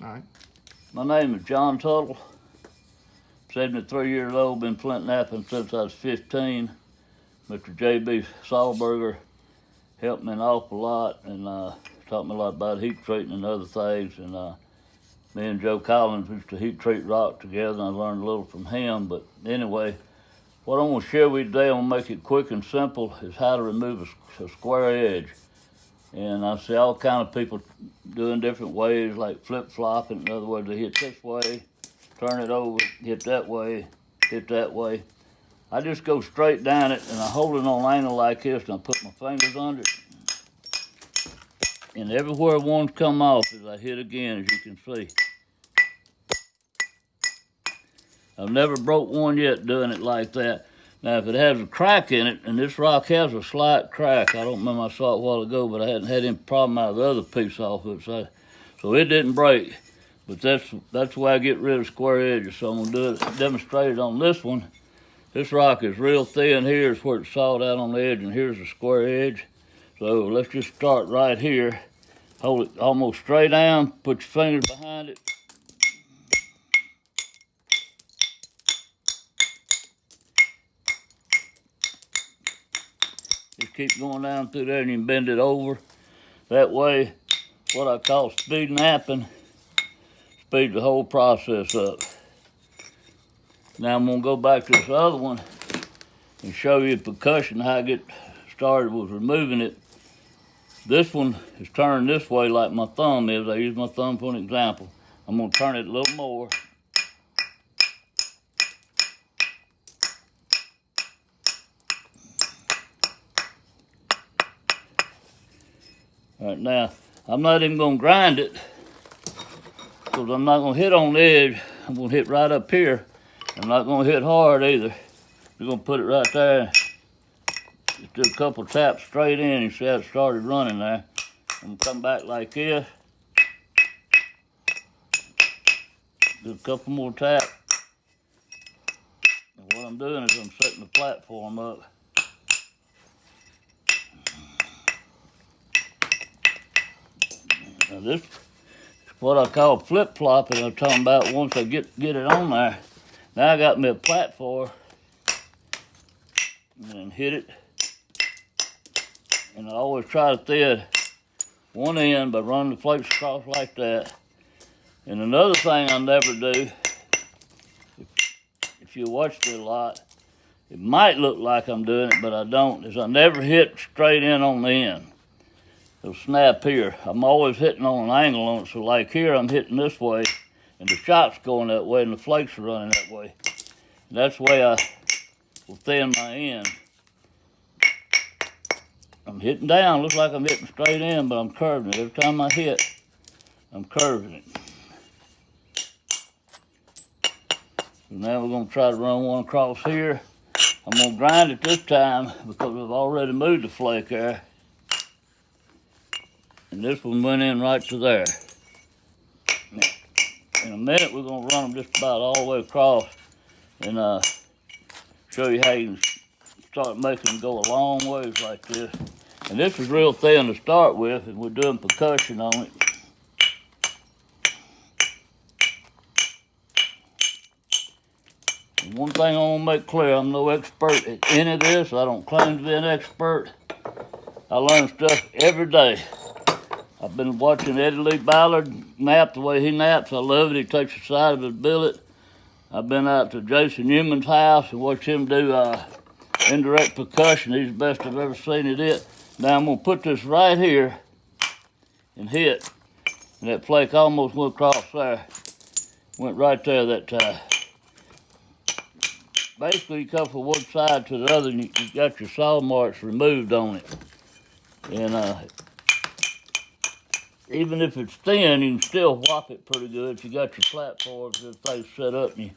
All right. My name is John Tuttle. 73 years old, been Flint Knapping since I was 15. Mr. J.B. Sahlberger helped me an awful lot and taught me a lot about heat treating and other things. And me and Joe Collins used to heat treat rock together, and I learned a little from him. But anyway, what I'm going to share with you today, I'm going to make it quick and simple, is how to remove a square edge. And I see all kind of people doing different ways, like flip-flopping. In other words, they hit this way, turn it over, hit that way, hit that way. I just go straight down it, and I hold it on an angle like this, and I put my fingers under it. And everywhere one's come off is I hit again, as you can see. I've never broke one yet doing it like that. Now, if it has a crack in it, and this rock has a slight crack, I don't remember, I saw it a while ago, but I hadn't had any problem out of the other piece off of it, so it didn't break. But that's the way I get rid of square edges. So I'm going to demonstrate it on this one. This rock is real thin. Here's where it's sawed out on the edge, and here's the square edge. So let's just start right here. Hold it almost straight down, put your fingers behind it. Just keep going down through there and you can bend it over. That way, what I call speed knapping, speeds the whole process up. Now I'm gonna go back to this other one and show you percussion, how I get started with removing it. This one is turned this way like my thumb is. I use my thumb for an example. I'm gonna turn it a little more. All right, now, I'm not even gonna grind it because I'm not gonna hit on the edge. I'm gonna hit right up here. I'm not gonna hit hard either. We're gonna put it right there. Just do a couple taps straight in. You see how it started running there. I'm gonna come back like this. Do a couple more taps. And what I'm doing is I'm setting the platform up. Now this is what I call flip-flopping. I'm talking about once I get it on there. Now I got me a platform and hit it. And I always try to thread one end by running the flakes across like that. And another thing I never do, if you watched it a lot, it might look like I'm doing it, but I don't, is I never hit straight in on the end. It'll snap here. I'm always hitting on an angle on it, so like here I'm hitting this way, and the shot's going that way, and the flakes are running that way. And that's the way I will thin my end. I'm hitting down, looks like I'm hitting straight in, but I'm curving it. Every time I hit, I'm curving it. So now we're gonna try to run one across here. I'm gonna grind it this time because I've already moved the flake there. And this one went in right to there. Now, in a minute, we're gonna run them just about all the way across and show you how you can start making them go a long ways like this. And this is real thin to start with, and we're doing percussion on it. And one thing I want to make clear, I'm no expert at any of this. I don't claim to be an expert. I learn stuff every day. I've been watching Eddie Lee Ballard nap the way he naps. I love it. He takes the side of his billet. I've been out to Jason Newman's house and watched him do indirect percussion. He's the best I've ever seen at it. Now I'm gonna put this right here and hit. And that flake almost went across there. Went right there that time. Basically you come from one side to the other and you got your saw marks removed on it. And even if it's thin, you can still whop it pretty good if you got your platforms and things set up and you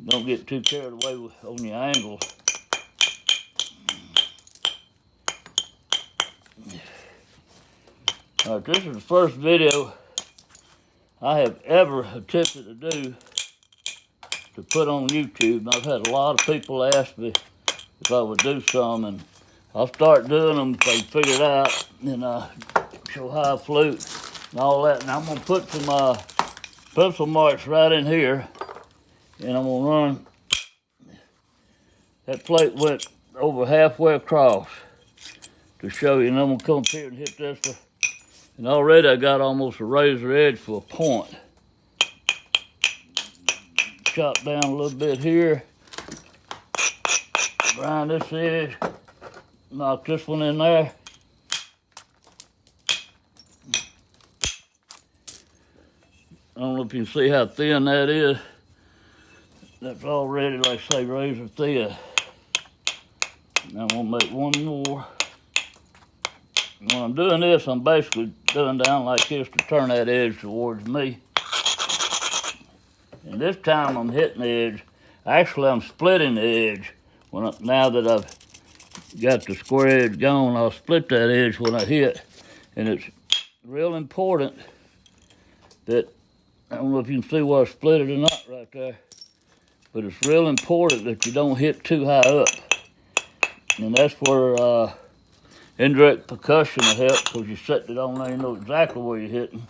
don't get too carried away on your angles. All right, this is the first video I have ever attempted to do to put on YouTube. And I've had a lot of people ask me if I would do some, and I'll start doing them if they figure it out, and show how I flute and all that. And I'm gonna put some pencil marks right in here, and I'm gonna run. That plate went over halfway across to show you, and I'm gonna come up here and hit this one. And already I got almost a razor edge for a point. Chop down a little bit here. Grind this edge. Knock this one in there. I don't know if you can see how thin that is. That's already, like I say, razor thin. Now I'm gonna make one more. When I'm doing this, I'm basically doing down like this to turn that edge towards me. And this time I'm hitting the edge. Actually, I'm splitting the edge. Now that I've got the square edge gone, I'll split that edge when I hit. And it's real important that, I don't know if you can see where I split it or not right there, but it's real important that you don't hit too high up. And that's where indirect percussion will help, because you set it on there, you know exactly where you're hitting.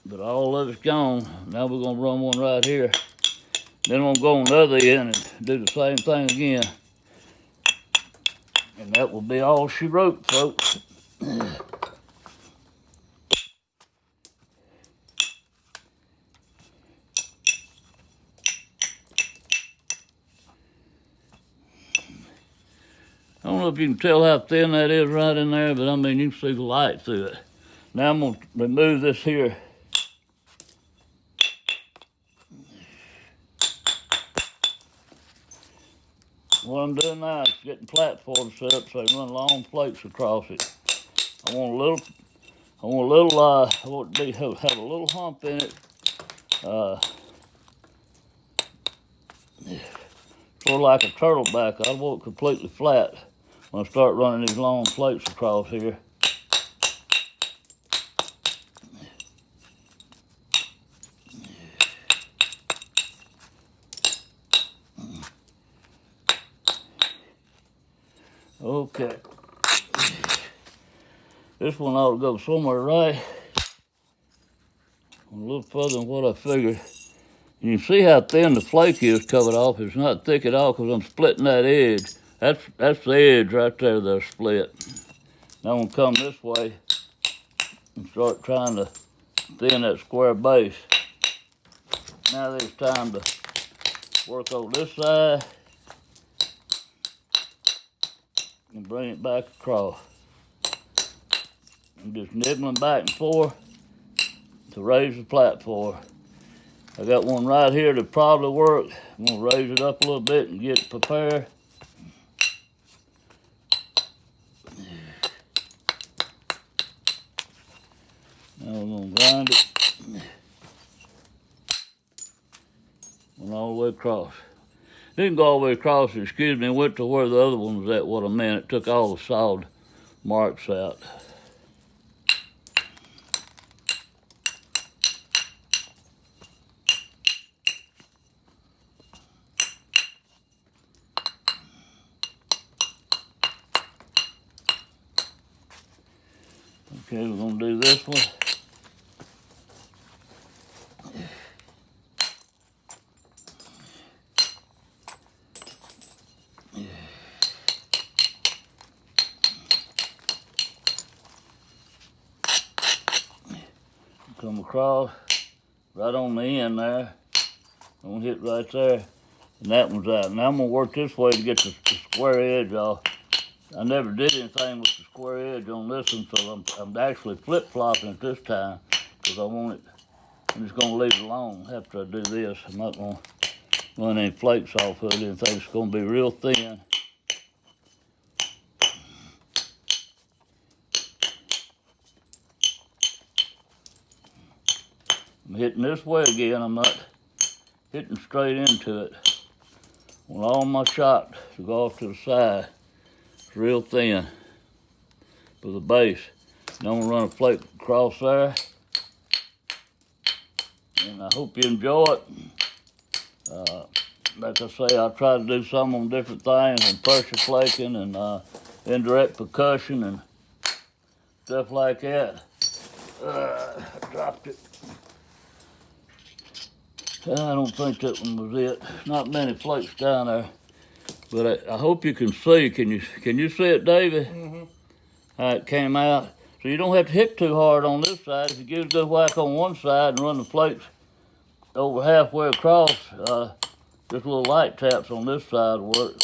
But all of it's gone. Now we're gonna run one right here. Then I'm gonna go on the other end and do the same thing again. And that will be all she wrote, folks. I don't know if you can tell how thin that is right in there, but I mean, you can see the light through it. Now I'm gonna remove this here. What I'm doing now is getting platforms set up so I can run long plates across it. I want a little, I want it to have a little hump in it. Sort of like a turtleback. I want it completely flat when I start running these long plates across here. Okay. This one ought to go somewhere right. A little further than what I figured. And you see how thin the flake is covered off. It's not thick at all because I'm splitting that edge. That's the edge right there that's split. Now I'm gonna come this way and start trying to thin that square base. Now there's time to work on this side and bring it back across. I'm just nibbling back and forth to raise the platform. I got one right here that probably work. I'm gonna raise it up a little bit and get it prepared. Now we're gonna grind it. Went all the way across. Didn't go all the way across, excuse me, went to where the other one was at, what I meant. It took all the solid marks out. Okay, we're gonna do this one. Come across right on the end there. I'm gonna hit right there, and that one's out. Now I'm gonna work this way to get the square edge off. I never did anything with the square edge on this one, so I'm actually flip-flopping it this time because I want it. I'm just gonna leave it alone after I do this. I'm not gonna run any flakes off of it. Anything. It's gonna be real thin. I'm hitting this way again. I'm not hitting straight into it. I want all my shot to go off to the side. It's real thin for the base. Now I'm gonna run a flake across there. And I hope you enjoy it. Like I say, I try to do some on different things, and pressure flaking and indirect percussion and stuff like that. I dropped it. I don't think that one was it. Not many flakes down there, but I hope you can see. Can you see it, David? Mm-hmm. How it came out. So you don't have to hit too hard on this side. If you give it a good whack on one side and run the flakes over halfway across, just little light taps on this side will work.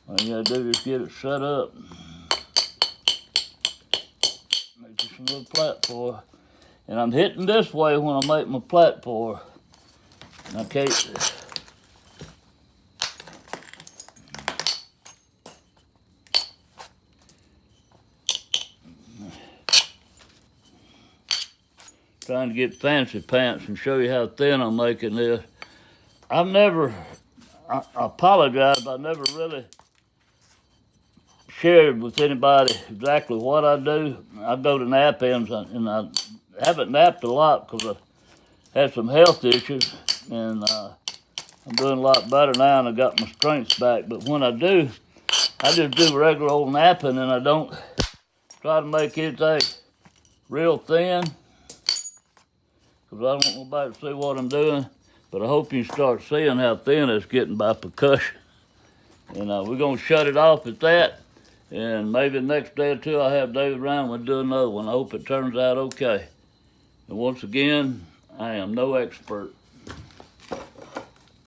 All you gotta do is get it set up. Make you some little platform. And I'm hitting this way when I make my platform. And I can't. Trying to get fancy pants and show you how thin I'm making this. I apologize, but I never really shared with anybody exactly what I do. I go to nap-ins and I haven't napped a lot because I had some health issues, and I'm doing a lot better now and I got my strength back. But when I do, I just do regular old napping and I don't try to make anything real thin, because I don't want nobody to see what I'm doing. But I hope you start seeing how thin it's getting by percussion. And we're going to shut it off at that. And maybe the next day or two I'll have David around and we'll do another one. I hope it turns out okay. And once again, I am no expert.